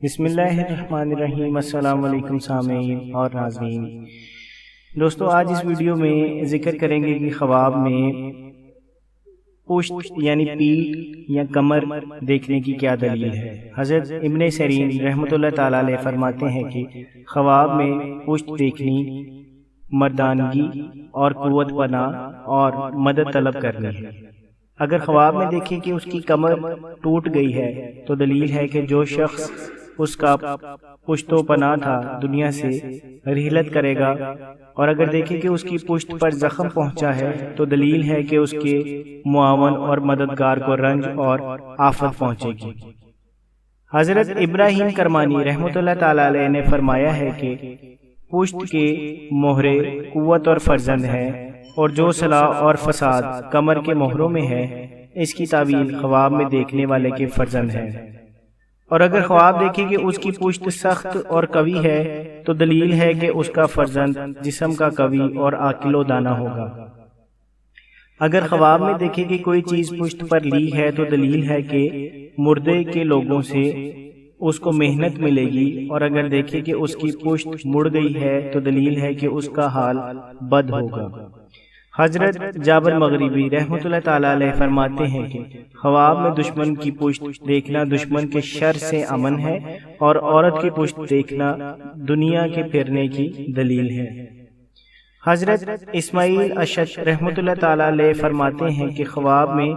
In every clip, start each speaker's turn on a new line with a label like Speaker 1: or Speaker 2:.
Speaker 1: بسم اللہ الرحمن الرحیم۔ السلام علیکم سامعین اور ناظرین۔ دوستو، آج اس ویڈیو میں ذکر کریں گے کہ خواب میں پشت یعنی پیٹھ یا کمر دیکھنے کی کیا دلیل ہے۔ حضرت ابن سیرین رحمۃ اللہ تعالی علیہ فرماتے ہیں کہ خواب میں پشت دیکھنی مردانگی اور قوت پناہ اور مدد طلب کرنی ہے۔ اگر خواب میں دیکھیں کہ اس کی کمر ٹوٹ گئی ہے تو دلیل ہے کہ جو شخص اس کا پشت و پناہ تھا دنیا سے رحلت کرے گا، اور اگر دیکھیں کہ اس کی پشت پر زخم پہنچا ہے تو دلیل ہے کہ اس کے معاون اور مددگار کو رنج اور آفت پہنچے گی۔ حضرت ابراہیم کرمانی رحمۃ اللہ تعالی علیہ نے فرمایا ہے کہ پشت کے مہرے قوت اور فرزند ہیں، اور جو صلاح اور فساد کمر کے مہروں میں ہے اس کی تعویل خواب میں دیکھنے والے کے فرزند ہے۔ اور اگر خواب دیکھے کہ اس کی پشت سخت اور قوی ہے تو دلیل ہے کہ اس کا فرزند جسم کا قوی اور عاقل و دانا ہوگا۔ اگر خواب میں دیکھے کہ کوئی چیز پشت پر لی ہے تو دلیل ہے کہ مردے کے لوگوں سے اس کو محنت ملے گی، اور اگر دیکھے کہ اس کی پشت مڑ گئی ہے تو دلیل ہے کہ اس کا حال بد ہوگا۔ حضرت جابر مغربی رحمۃ اللہ تعالی علیہ فرماتے ہیں کہ خواب میں دشمن کی پشت دیکھنا دشمن کے شر سے امن ہے، اور عورت کی پشت دیکھنا دنیا کے پھرنے کی دلیل ہے۔ حضرت اسماعیل اشعث رحمۃ اللہ تعالی علیہ فرماتے ہیں کہ خواب میں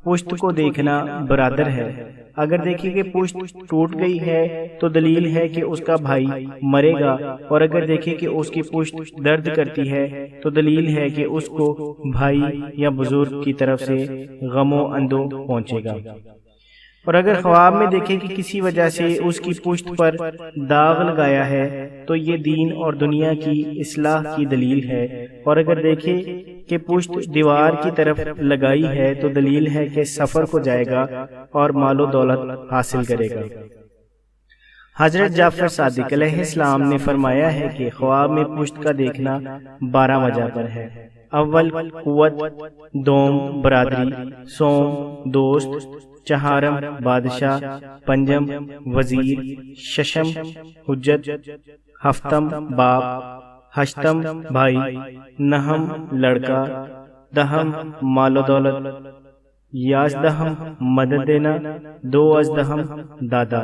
Speaker 1: پشت کو دیکھنا برادر ہے۔ اگر دیکھیں کہ پشت ٹوٹ گئی ہے تو دلیل ہے کہ اس کا بھائی مرے گا، اور اگر دیکھیں کہ اس کی پشت درد کرتی ہے تو دلیل ہے کہ اس کو بھائی یا بزرگ کی طرف سے غم و اندو پہنچے گا۔ اور اگر خواب میں دیکھیں کہ کسی وجہ سے اس کی پشت پر داغ لگایا ہے تو یہ دین اور دنیا کی اصلاح کی دلیل ہے، اور اگر دیکھیں کہ پشت دیوار کی طرف لگائی ہے تو دلیل ہے کہ سفر کو جائے گا اور مال و دولت حاصل کرے گا۔ حضرت جعفر صادق علیہ السلام نے فرمایا ہے کہ خواب میں پشت کا دیکھنا 12 وجہ پر ہے۔ اول قوت، دوم برادری، سوم دوست، چہارم بادشاہ، پنجم وزیر، ششم حجت، ہفتم باپ، ہشتم بھائی، نہم لڑکا، دہم مال و دولت، یازدہم مدد دینا، دوازدہم دادا۔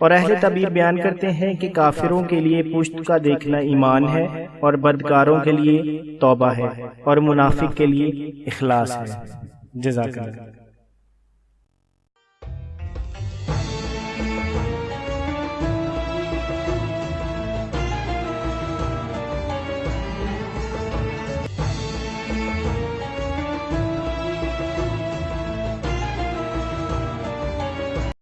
Speaker 1: اور اہل تعبیر بیان کرتے ہیں کہ کافروں کے لیے پشت کا دیکھنا ایمان ہے، اور بدکاروں کے لیے توبہ ہے، اور منافق کے لیے اخلاص ہے۔ جزاک اللہ۔